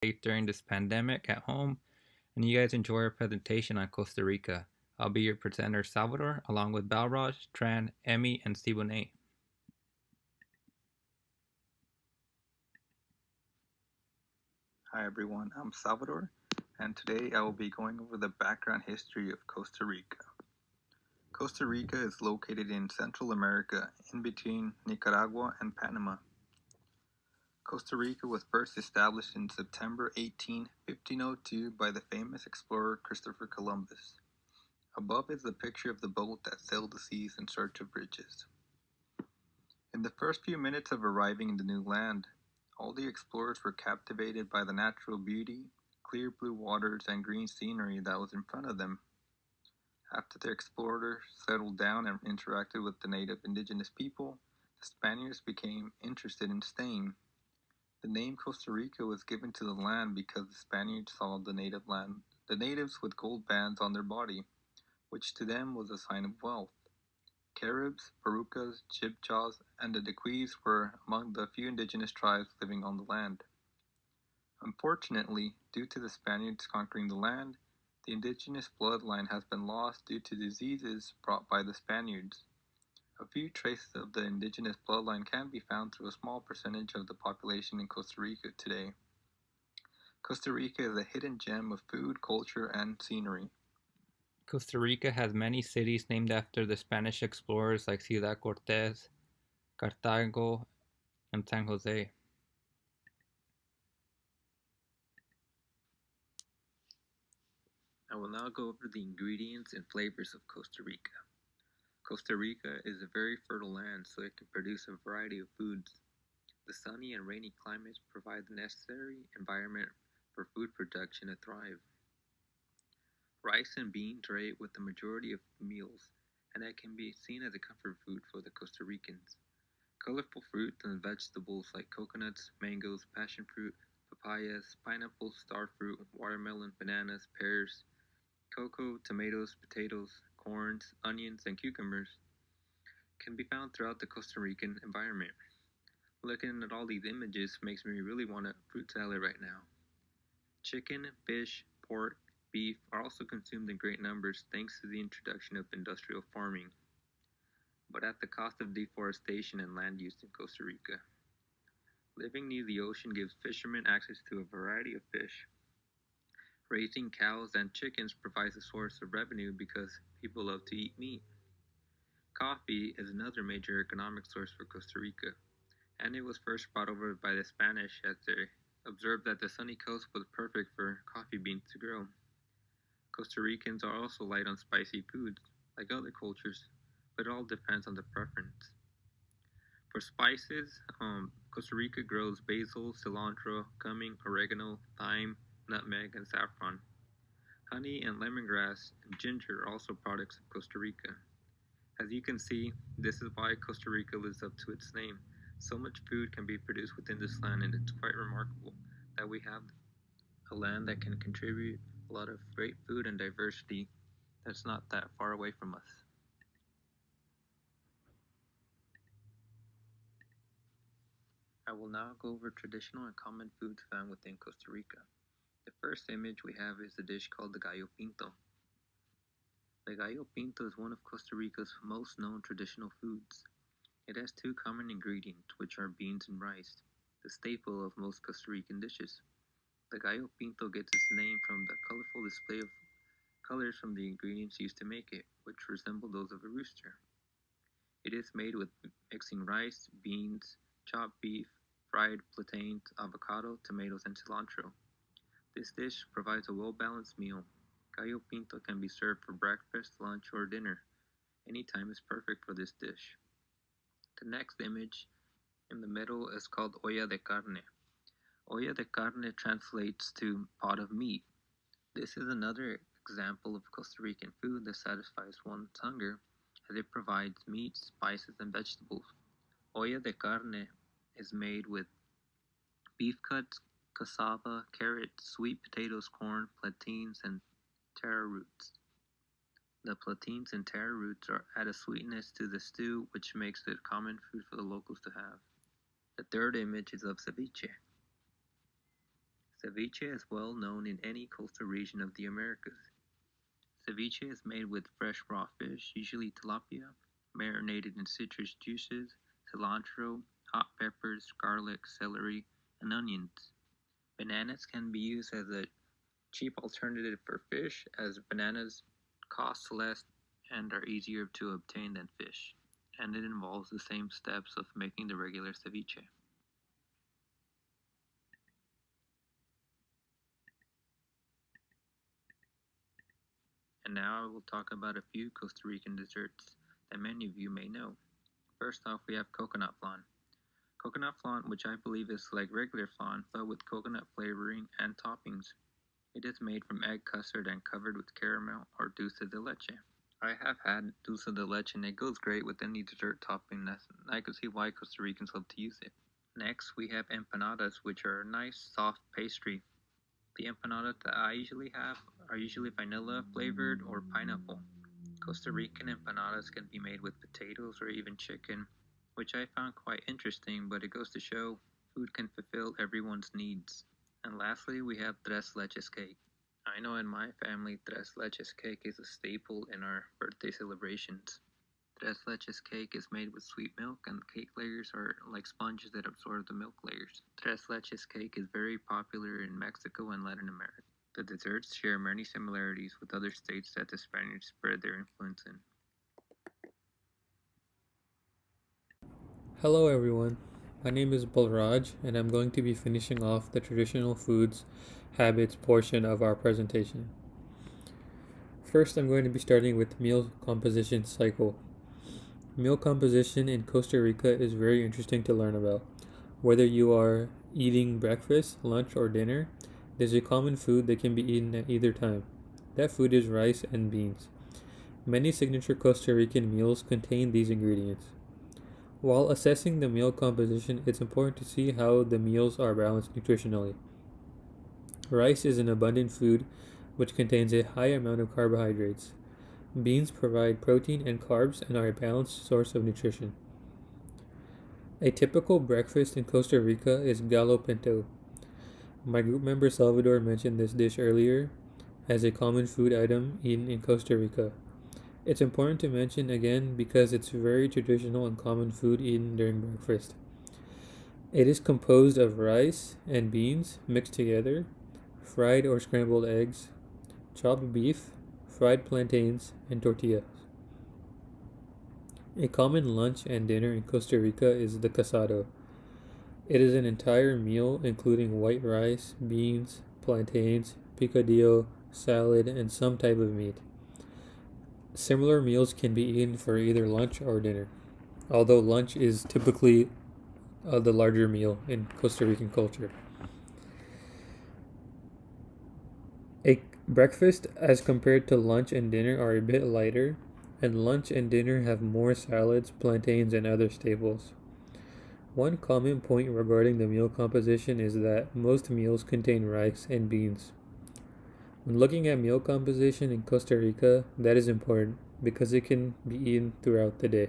during this pandemic at home, and you guys enjoy our presentation on Costa Rica. I'll be your presenter, Salvador, along with Balraj, Tran, Emmy, and Stephen. Hi everyone, I'm Salvador, and today I will be going over the background history of Costa Rica. Costa Rica is located in Central America, in between Nicaragua and Panama. Costa Rica was first established in September 18, 1502 by the famous explorer Christopher Columbus. Above is a picture of the boat that sailed the seas in search of riches. In the first few minutes of arriving in the new land, all the explorers were captivated by the natural beauty, clear blue waters, and green scenery that was in front of them. After the explorers settled down and interacted with the native indigenous people, the Spaniards became interested in staying. The name Costa Rica was given to the land because the Spaniards saw the natives with gold bands on their body, which to them was a sign of wealth. Caribs, Barucas, Chibchas, and the Dequees were among the few indigenous tribes living on the land. Unfortunately, due to the Spaniards conquering the land, the indigenous bloodline has been lost due to diseases brought by the Spaniards. A few traces of the indigenous bloodline can be found through a small percentage of the population in Costa Rica today. Costa Rica is a hidden gem of food, culture, and scenery. Costa Rica has many cities named after the Spanish explorers like Ciudad Cortez, Cartago, and San Jose. I will now go over the ingredients and flavors of Costa Rica. Costa Rica is a very fertile land, so it can produce a variety of foods. The sunny and rainy climates provide the necessary environment for food production to thrive. Rice and beans are ate with the majority of meals, and it can be seen as a comfort food for the Costa Ricans. Colorful fruits and vegetables like coconuts, mangoes, passion fruit, papayas, pineapples, star fruit, watermelon, bananas, pears, cocoa, tomatoes, potatoes, corns, onions, and cucumbers can be found throughout the Costa Rican environment. Looking at all these images makes me really want a fruit salad right now. Chicken, fish, pork, beef are also consumed in great numbers thanks to the introduction of industrial farming, but at the cost of deforestation and land use in Costa Rica. Living near the ocean gives fishermen access to a variety of fish. Raising cows and chickens provides a source of revenue because people love to eat meat. Coffee is another major economic source for Costa Rica, and it was first brought over by the Spanish as they observed that the sunny coast was perfect for coffee beans to grow. Costa Ricans are also light on spicy foods, like other cultures, but it all depends on the preference. For spices, Costa Rica grows basil, cilantro, cumin, oregano, thyme, nutmeg, and saffron. Honey and lemongrass and ginger are also products of Costa Rica. As you can see, this is why Costa Rica lives up to its name. So much food can be produced within this land, and it's quite remarkable that we have a land that can contribute a lot of great food and diversity that's not that far away from us. I will now go over traditional and common foods found within Costa Rica. The first image we have is a dish called the gallo pinto. The gallo pinto is one of Costa Rica's most known traditional foods. It has two common ingredients, which are beans and rice, the staple of most Costa Rican dishes. The gallo pinto gets its name from the colorful display of colors from the ingredients used to make it, which resemble those of a rooster. It is made with mixing rice, beans, chopped beef, fried plantains, avocado, tomatoes, and cilantro. This dish provides a well-balanced meal. Gallo pinto can be served for breakfast, lunch, or dinner. Any time is perfect for this dish. The next image in the middle is called olla de carne. Olla de carne translates to pot of meat. This is another example of Costa Rican food that satisfies one's hunger as it provides meat, spices, and vegetables. Olla de carne is made with beef cuts, cassava, carrots, sweet potatoes, corn, plantains, and taro roots. The plantains and taro roots add a sweetness to the stew, which makes it common food for the locals to have. The third image is of ceviche. Ceviche is well known in any coastal region of the Americas. Ceviche is made with fresh raw fish, usually tilapia, marinated in citrus juices, cilantro, hot peppers, garlic, celery, and onions. Bananas can be used as a cheap alternative for fish, as bananas cost less and are easier to obtain than fish, and it involves the same steps of making the regular ceviche. And now I will talk about a few Costa Rican desserts that many of you may know. First off, we have coconut flan. Coconut flan, which I believe is like regular flan, but with coconut flavoring and toppings. It is made from egg custard and covered with caramel or dulce de leche. I have had dulce de leche and it goes great with any dessert topping. I could see why Costa Ricans love to use it. Next, we have empanadas, which are a nice soft pastry. The empanadas that I usually have are usually vanilla flavored or pineapple. Costa Rican empanadas can be made with potatoes or even chicken, which I found quite interesting, but it goes to show food can fulfill everyone's needs. And lastly, we have tres leches cake. I know in my family, tres leches cake is a staple in our birthday celebrations. Tres leches cake is made with sweet milk, and the cake layers are like sponges that absorb the milk layers. Tres leches cake is very popular in Mexico and Latin America. The desserts share many similarities with other states that the Spaniards spread their influence in. Hello everyone, my name is Balraj and I'm going to be finishing off the traditional foods habits portion of our presentation. First, I'm going to be starting with meal composition cycle. Meal composition in Costa Rica is very interesting to learn about. Whether you are eating breakfast, lunch, or dinner, there's a common food that can be eaten at either time. That food is rice and beans. Many signature Costa Rican meals contain these ingredients. While assessing the meal composition, it's important to see how the meals are balanced nutritionally. Rice is an abundant food which contains a high amount of carbohydrates. Beans provide protein and carbs and are a balanced source of nutrition. A typical breakfast in Costa Rica is gallo pinto. My group member Salvador mentioned this dish earlier as a common food item eaten in Costa Rica. It's important to mention again because it's very traditional and common food eaten during breakfast. It is composed of rice and beans mixed together, fried or scrambled eggs, chopped beef, fried plantains, and tortillas. A common lunch and dinner in Costa Rica is the casado. It is an entire meal including white rice, beans, plantains, picadillo, salad, and some type of meat. Similar meals can be eaten for either lunch or dinner, although lunch is typically the larger meal in Costa Rican culture. A breakfast as compared to lunch and dinner are a bit lighter, and lunch and dinner have more salads, plantains, and other staples. One common point regarding the meal composition is that most meals contain rice and beans. When looking at meal composition in Costa Rica, that is important because it can be eaten throughout the day.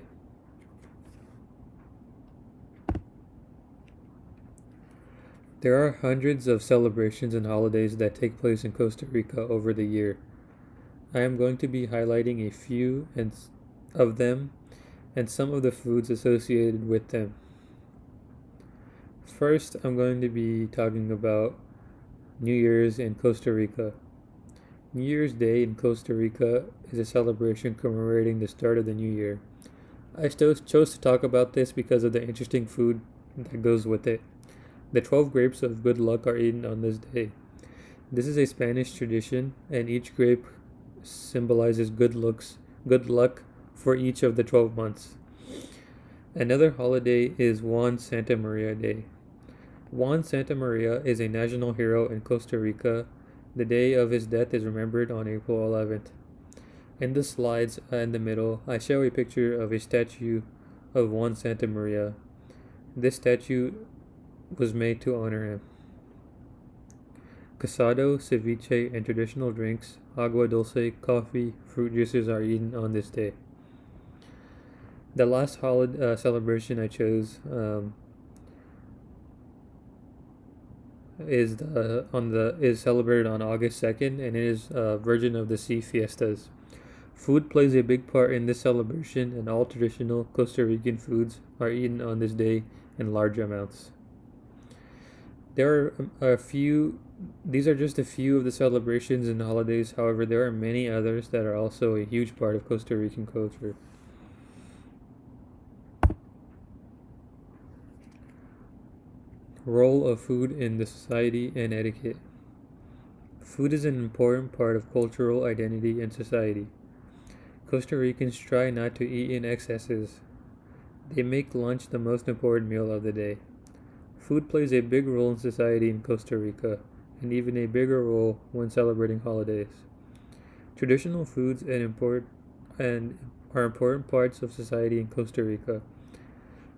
There are hundreds of celebrations and holidays that take place in Costa Rica over the year. I am going to be highlighting a few of them and some of the foods associated with them. First, I'm going to be talking about New Year's in Costa Rica. New Year's Day in Costa Rica is a celebration commemorating the start of the new year. I chose to talk about this because of the interesting food that goes with it. The 12 grapes of good luck are eaten on this day. This is a Spanish tradition, and each grape symbolizes good luck for each of the 12 months. Another holiday is Juan Santa Maria Day. Juan Santa Maria is a national hero in Costa Rica. The day of his death is remembered on April 11th. In the slides in the middle, I show a picture of a statue of Juan Santa Maria. This statue was made to honor him. Casado, ceviche, and traditional drinks, agua dulce, coffee, fruit juices are eaten on this day. The last holiday celebration I chose is celebrated on August 2nd, and it is a Virgin of the Sea fiestas. Food plays a big part in this celebration, and all traditional Costa Rican foods are eaten on this day in large amounts. There are a few These are just a few of the celebrations and holidays. However, there are many others that are also a huge part of Costa Rican culture. Role of food in the society and etiquette. Food is an important part of cultural identity and society. Costa Ricans try not to eat in excesses. They make lunch the most important meal of the day. Food plays a big role in society in Costa Rica, and even a bigger role when celebrating holidays. Traditional foods and are important parts of society in Costa Rica.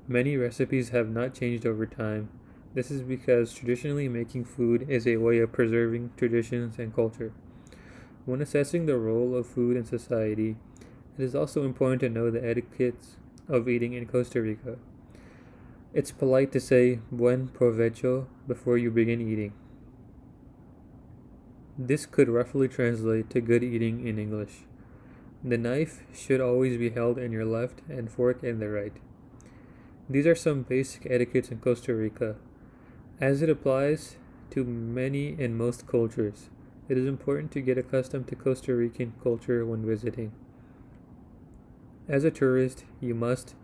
Many recipes have not changed over time. This is because traditionally making food is a way of preserving traditions and culture. When assessing the role of food in society, it is also important to know the etiquettes of eating in Costa Rica. It's polite to say buen provecho before you begin eating. This could roughly translate to good eating in English. The knife should always be held in your left and fork in the right. These are some basic etiquettes in Costa Rica. As it applies to many and most cultures, it is important to get accustomed to Costa Rican culture when visiting. As a tourist, you must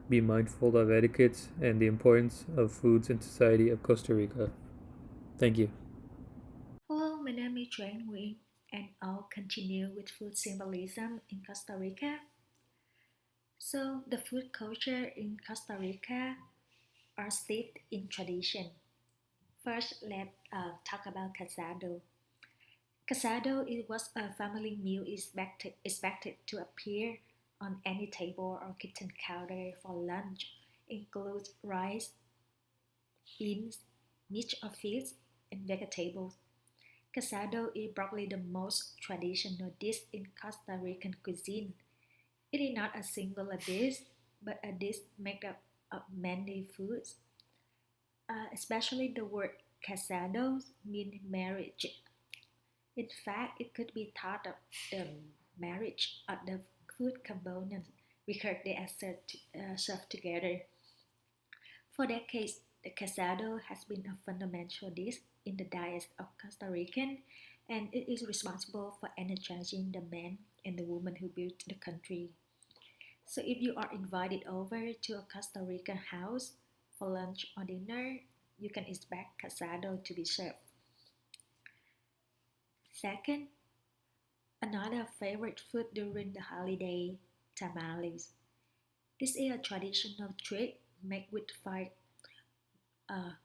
be mindful of etiquettes and the importance of foods in society of Costa Rica. Thank you. Hello, my name is Jane Nguyen, and I'll continue with food symbolism in Costa Rica. So, the food culture in Costa Rica are steeped in tradition. First, let's talk about casado. Casado it was a family meal expected to appear on any table or kitchen counter for lunch. Includes rice, beans, meat or fish, and vegetables. Casado is probably the most traditional dish in Costa Rican cuisine. It is not a single dish, but a dish made up of many foods. Especially the word casado means marriage. In fact, it could be thought of the marriage of the food components because they are served together. For decades, the casado has been a fundamental dish in the diet of Costa Rican, and it is responsible for energizing the men and the women who built the country. So, if you are invited over to a Costa Rican house for lunch or dinner, you can expect casado to be served. Second, another favorite food during the holiday, tamales. This is a traditional treat made with fried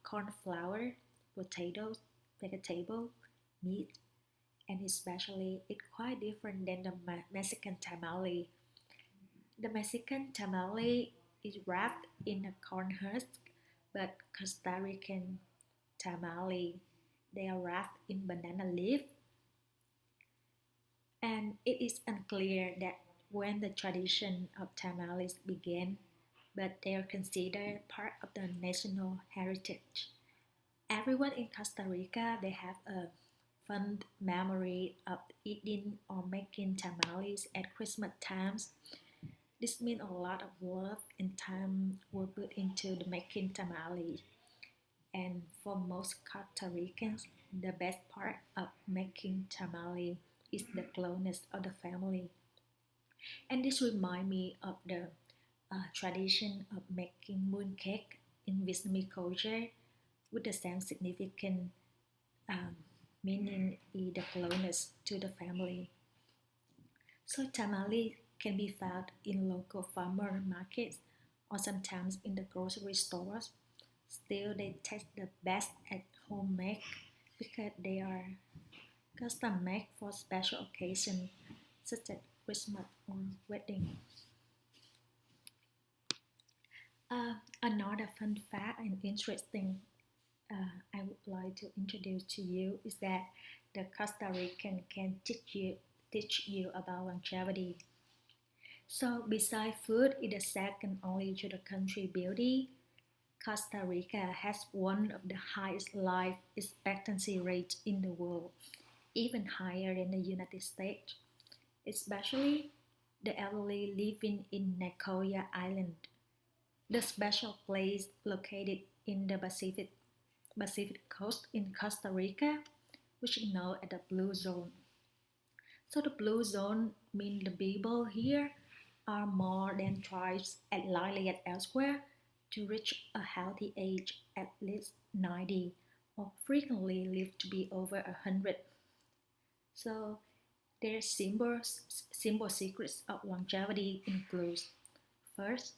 corn flour, potatoes, vegetable, meat, and especially it's quite different than the Mexican tamale. The Mexican tamale is wrapped in a corn husk, but Costa Rican tamale they are wrapped in banana leaf, and it is unclear that when the tradition of tamales began, but they are considered part of the national heritage. Everyone in Costa Rica they have a fond memory of eating or making tamales at Christmas times. This means a lot of love and time were put into the making tamales. And for most Costa Ricans, the best part of making tamale is the closeness of the family. And this reminds me of the tradition of making mooncake in Vietnamese culture with the same significant um, meaning is the closeness to the family. So tamales can be found in local farmer markets or sometimes in the grocery stores. Still, they taste the best at homemade because they are custom made for special occasions such as Christmas or wedding. Another fun fact and interesting I would like to introduce to you is that the Costa Rican can teach you about longevity. So, besides food, it is second only to the country beauty. Costa Rica has one of the highest life expectancy rates in the world, even higher than the United States, especially the elderly living in Nicoya Island, the special place located in the Pacific coast in Costa Rica, which is known as the Blue Zone. So the Blue Zone means the people here are more than twice as likely as elsewhere to reach a healthy age at least 90 or frequently live to be over 100. So their simple secrets of longevity includes first,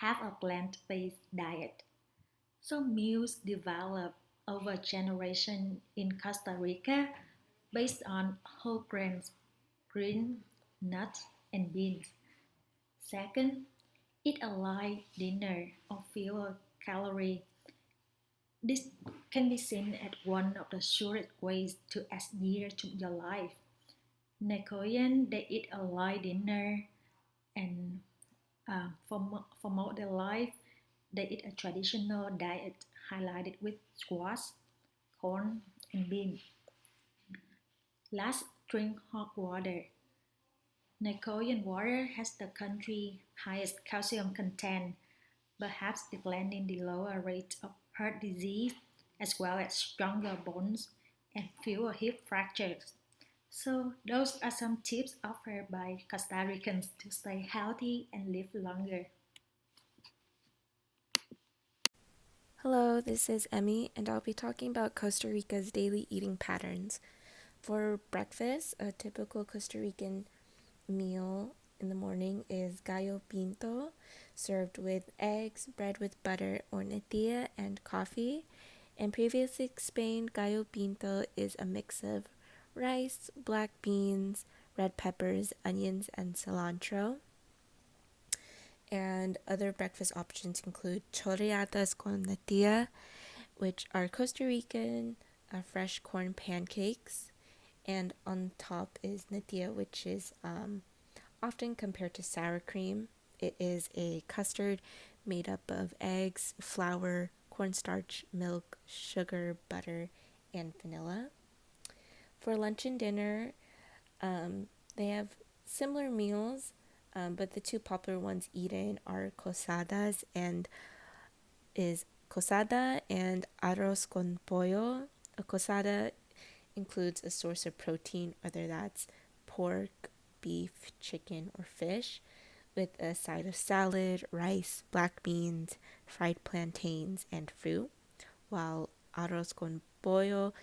have a plant-based diet. So meals developed over generation in Costa Rica based on whole grains, green, nuts, and beans. Second, eat a light dinner of fewer calories. This can be seen as one of the surest ways to add years to your life. Nicoyan, they eat a light dinner, and for most of their life, they eat a traditional diet highlighted with squash, corn, and beans. Last, drink hot water. Nicoyan water has the country's highest calcium content, perhaps explaining the lower rate of heart disease as well as stronger bones and fewer hip fractures. So, those are some tips offered by Costa Ricans to stay healthy and live longer. Hello, this is Emmy, and I'll be talking about Costa Rica's daily eating patterns. For breakfast, a typical Costa Rican meal in the morning is gallo pinto, served with eggs, bread with butter or natilla, and coffee. And previously explained, gallo pinto is a mix of rice, black beans, red peppers, onions, and cilantro. And other breakfast options include chorreadas con natilla, which are Costa Rican fresh corn pancakes. And on top is natilla, which is often compared to sour cream. It is a custard made up of eggs, flour, cornstarch, milk, sugar, butter, and vanilla. For lunch and dinner, they have similar meals, but the two popular ones eaten are cosadas and is cosada and arroz con pollo. A cosada includes a source of protein, whether that's pork, beef, chicken, or fish, with a side of salad, rice, black beans, fried plantains, and fruit, while arroz con pollo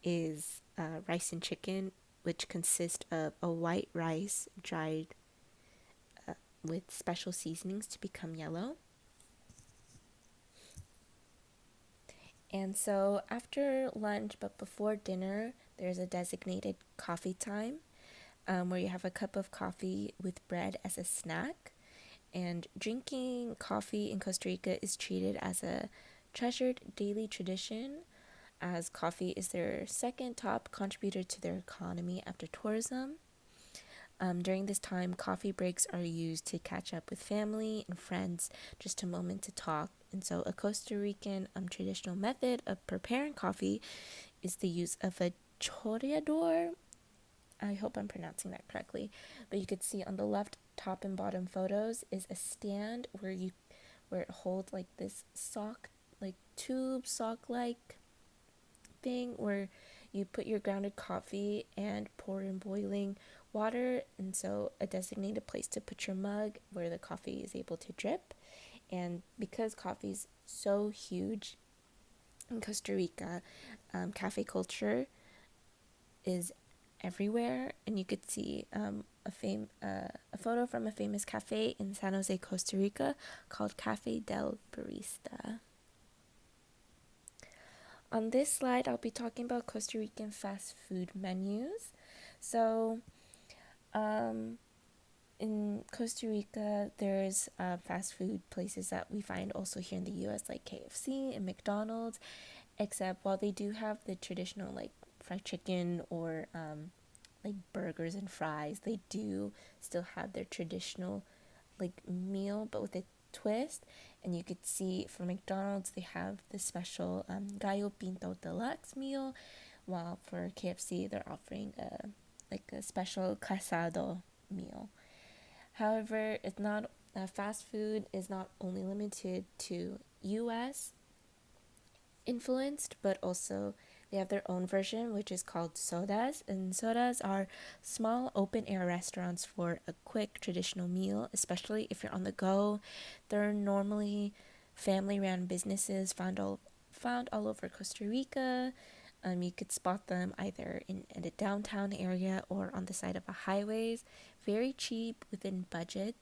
is rice and chicken, which consist of a white rice dried with special seasonings to become yellow. And so after lunch, but before dinner, there's a designated coffee time where you have a cup of coffee with bread as a snack. And drinking coffee in Costa Rica is treated as a treasured daily tradition, as coffee is their second top contributor to their economy after tourism. During this time, coffee breaks are used to catch up with family and friends, just a moment to talk. And so, a Costa Rican traditional method of preparing coffee is the use of a chorreador. I hope I'm pronouncing that correctly. But you could see on the left top and bottom photos is a stand where it holds like this tube sock like thing where you put your grounded coffee and pour in boiling water, and so a designated place to put your mug where the coffee is able to drip. And because coffee is so huge in Costa Rica, cafe culture is everywhere, and you could see a photo from a famous cafe in San Jose, Costa Rica called Cafe del Barista. On this slide, I'll be talking about Costa Rican fast food menus. So, in Costa Rica, there's fast food places that we find also here in the US, like KFC and McDonald's, except while they do have the traditional, like, fried chicken or like burgers and fries, they do still have their traditional like meal but with a twist, And you could see for McDonald's, they have the special Gallo Pinto Deluxe meal, while for KFC, they're offering a special Casado meal. However, it's not fast food is not only limited to U.S. influenced, but also they have their own version, which is called sodas. And sodas are small open air restaurants for a quick traditional meal, especially if you're on the go. They're normally family run businesses found all over Costa Rica. You could spot them either in the downtown area or on the side of a highways. Very cheap, within budget.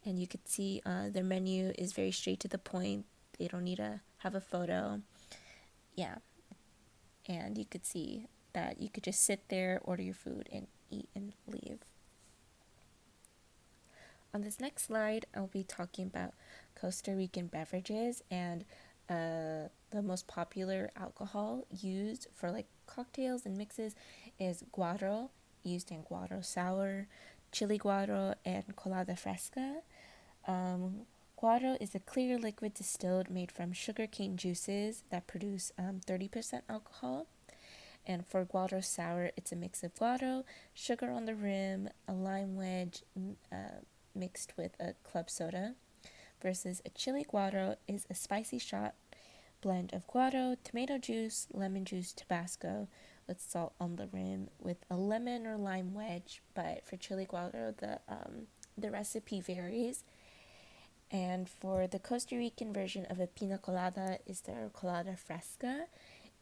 And you could see their menu is very straight to the point. They don't need to have a photo. Yeah. And you could see that you could just sit there, order your food, and eat and leave. On this next slide, I'll be talking about Costa Rican beverages, and the most popular alcohol used for like cocktails and mixes is guaro, used in guaro sour, chili guaro, and colada fresca. Guaro is a clear liquid distilled made from sugarcane juices that produce 30% alcohol. And for guaro sour, it's a mix of guaro, sugar on the rim, a lime wedge mixed with a club soda, versus a chili guaro is a spicy shot blend of guaro, tomato juice, lemon juice, Tabasco, with salt on the rim, with a lemon or lime wedge. But for chili guaro, the recipe varies. And for the Costa Rican version of a pina colada is their colada fresca,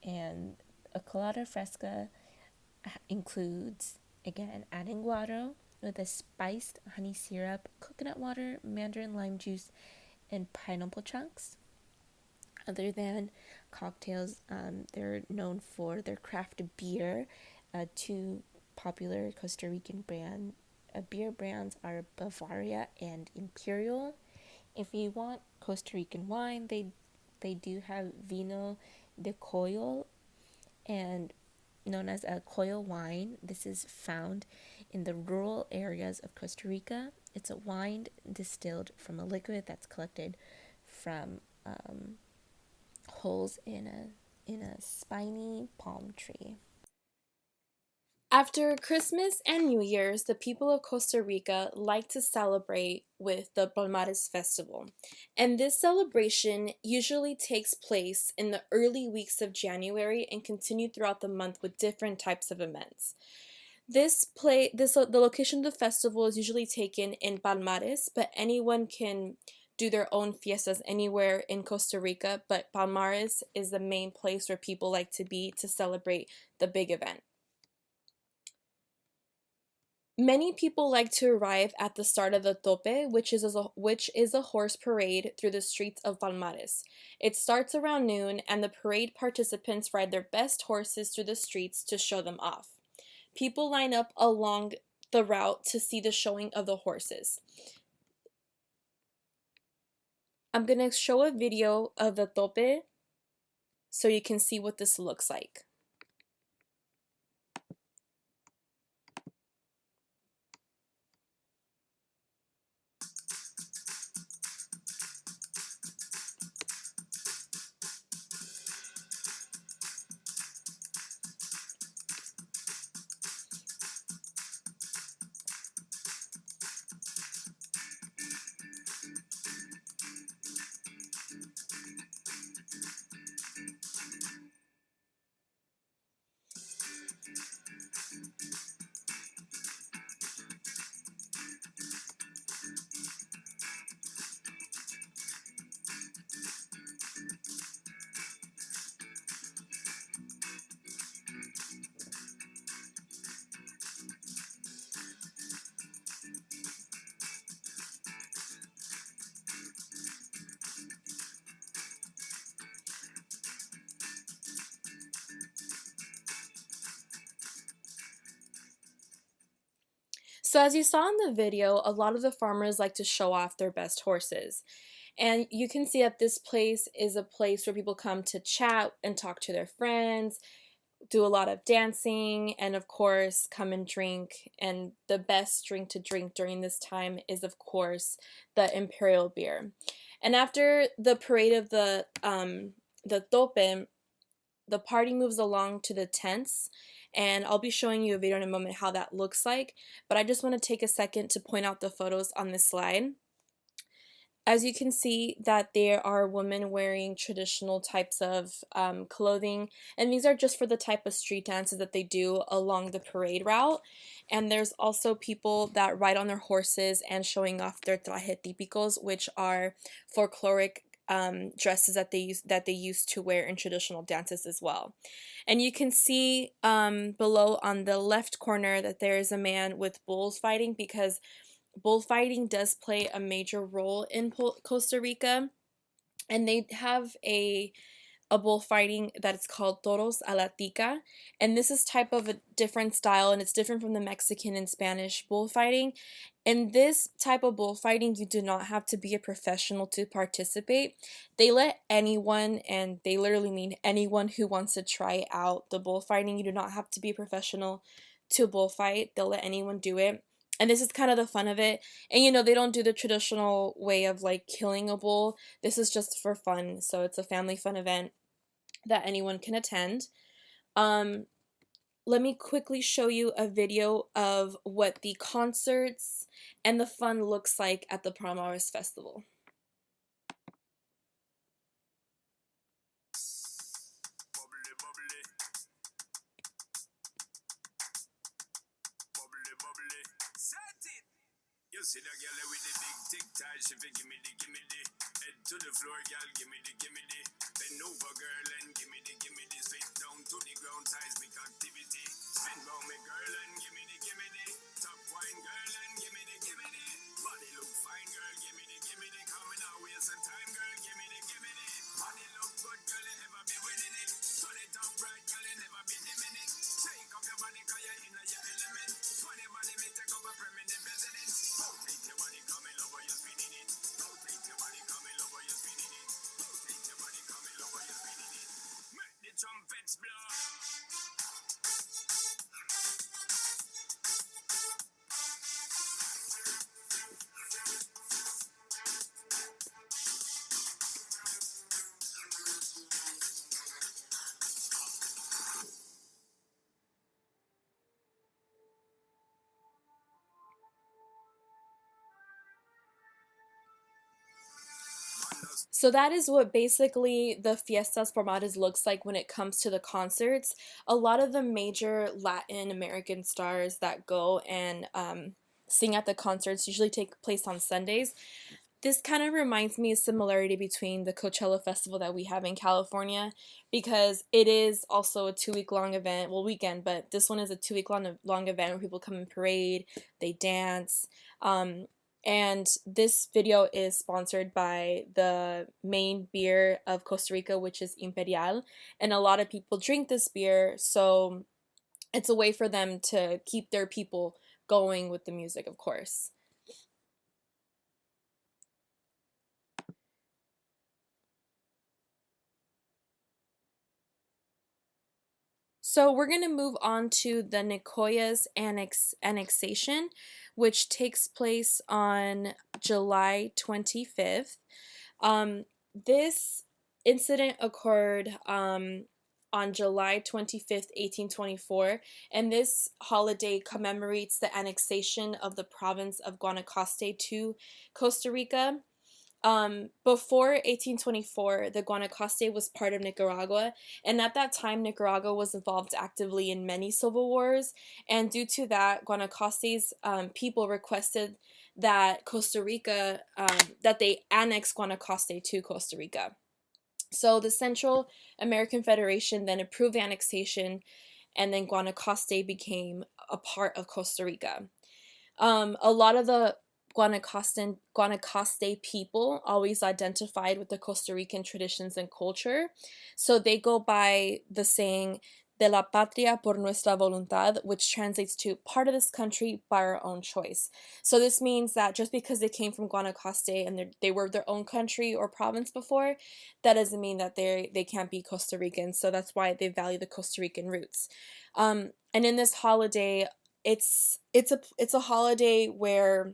and a colada fresca includes, again, adding guaro with a spiced honey syrup, coconut water, mandarin lime juice, and pineapple chunks. Other than cocktails, they're known for their craft beer. Two popular Costa Rican beer brands are Bavaria and Imperial. If you want Costa Rican wine, they do have Vino de Coyo, and known as a Coyo wine. This is found in the rural areas of Costa Rica. It's a wine distilled from a liquid that's collected from holes in a spiny palm tree. After Christmas and New Year's, the people of Costa Rica like to celebrate with the Palmares Festival. And this celebration usually takes place in the early weeks of January and continue throughout the month with different types of events. The location of the festival is usually taken in Palmares, but anyone can do their own fiestas anywhere in Costa Rica, but Palmares is the main place where people like to be to celebrate the big event. Many people like to arrive at the start of the tope, which is a horse parade through the streets of Palmares. It starts around noon, and the parade participants ride their best horses through the streets to show them off. People line up along the route to see the showing of the horses. I'm going to show a video of the tope so you can see what this looks like. So as you saw in the video, a lot of the farmers like to show off their best horses. And you can see that this place is a place where people come to chat and talk to their friends, do a lot of dancing, and of course come and drink. And the best drink to drink during this time is of course the imperial beer. And after the parade of the tope, the party moves along to the tents, and I'll be showing you a video in a moment how that looks like, but I just want to take a second to point out the photos on this slide. As you can see that there are women wearing traditional types of clothing, and these are just for the type of street dances that they do along the parade route. And there's also people that ride on their horses and showing off their traje típicos, which are folkloric dresses that they used to wear in traditional dances as well. And you can see below on the left corner that there is a man with bulls fighting, because bullfighting does play a major role in Costa Rica, and they have a bullfighting that is called toros a la tica, and this is type of a different style, and it's different from the Mexican and Spanish bullfighting. In this type of bullfighting, you do not have to be a professional to participate. They let anyone, and they literally mean anyone who wants to try out the bullfighting. You do not have to be a professional to bullfight. They'll let anyone do it. And this is kind of the fun of it. And you know, they don't do the traditional way of like killing a bull. This is just for fun. So it's a family fun event that anyone can attend. Let me quickly show you a video of what the concerts and the fun looks like at the Palmares Festival. You see that girl with the big tic tac, she fi gimme the head to the floor, girl, gimme the bend over, girl, and gimme the spit down to the ground, seismic activity. Spin round me, girl, and gimme the top wine, girl, and gimme the body look fine, girl, gimme the coming out, waste some time, girl, gimme the body look good, girl, you ever be winning it. Turn it up right, girl, you never be dimming it. Take up your body, cause you're in your element. Funny body, me take up a permanent residence. Rotate your body, coming over, you're spinning it. Rotate your body, coming over, you're spinning it. Rotate your body, coming over, you're spinning it. Make the trumpets blow. So that is what basically the Fiestas Formadas looks like when it comes to the concerts. A lot of the major Latin American stars that go and sing at the concerts usually take place on Sundays. This kind of reminds me of similarity between the Coachella Festival that we have in California, because it is also a 2-week long event, well, weekend, but this one is a 2-week long event where people come and parade, they dance. And this video is sponsored by the main beer of Costa Rica, which is Imperial. And a lot of people drink this beer, so it's a way for them to keep their people going with the music, of course. So we're going to move on to the Nicoyas annexation, which takes place on July 25th. This incident occurred on July 25th, 1824, and this holiday commemorates the annexation of the province of Guanacaste to Costa Rica. Before 1824, the Guanacaste was part of Nicaragua, and at that time, Nicaragua was involved actively in many civil wars, and due to that, Guanacaste's people requested that Costa Rica, that they annex Guanacaste to Costa Rica. So the Central American Federation then approved the annexation, and then Guanacaste became a part of Costa Rica. A lot of the Guanacaste people always identified with the Costa Rican traditions and culture. So they go by the saying, de la patria por nuestra voluntad, which translates to part of this country by our own choice. So this means that just because they came from Guanacaste and they were their own country or province before, that doesn't mean that they can't be Costa Rican. So that's why they value the Costa Rican roots. And in this holiday, it's a holiday where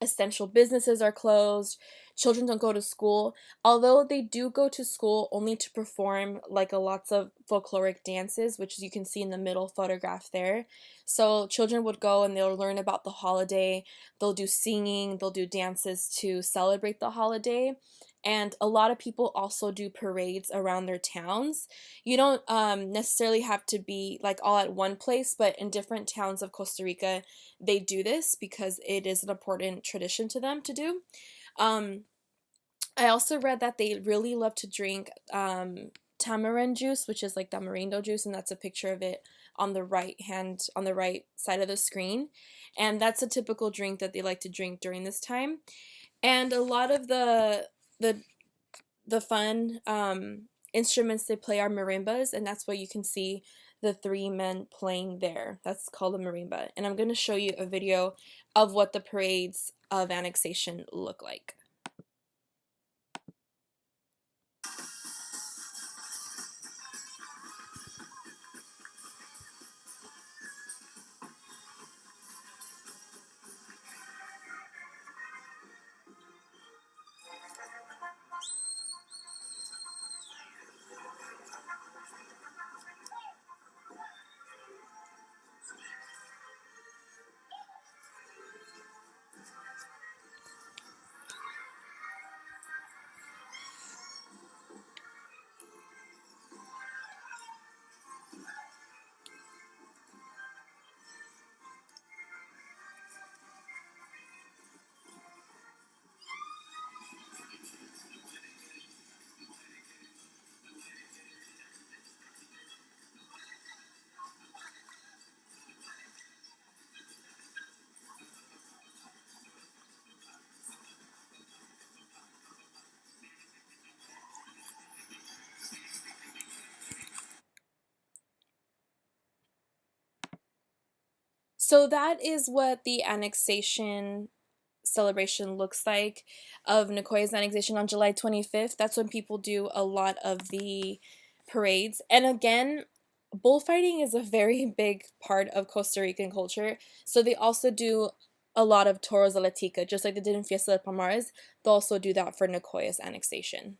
essential businesses are closed, children don't go to school, although they do go to school only to perform like a lots of folkloric dances, which you can see in the middle photograph there. So children would go and they'll learn about the holiday, they'll do singing, they'll do dances to celebrate the holiday. And a lot of people also do parades around their towns. You don't necessarily have to be like all at one place, but in different towns of Costa Rica, they do this because it is an important tradition to them to do. I also read that they really love to drink tamarind juice, which is like tamarindo juice, and that's a picture of it on the on the right side of the screen. And that's a typical drink that they like to drink during this time. And a lot of the fun instruments they play are marimbas, and that's what you can see the three men playing there. That's called a marimba. And I'm going to show you a video of what the parades of annexation look like. So that is what the annexation celebration looks like of Nicoya's annexation on July 25th. That's when people do a lot of the parades. And again, bullfighting is a very big part of Costa Rican culture. So they also do a lot of toros de la tica, just like they did in Fiesta de Palmares. They'll also do that for Nicoya's annexation.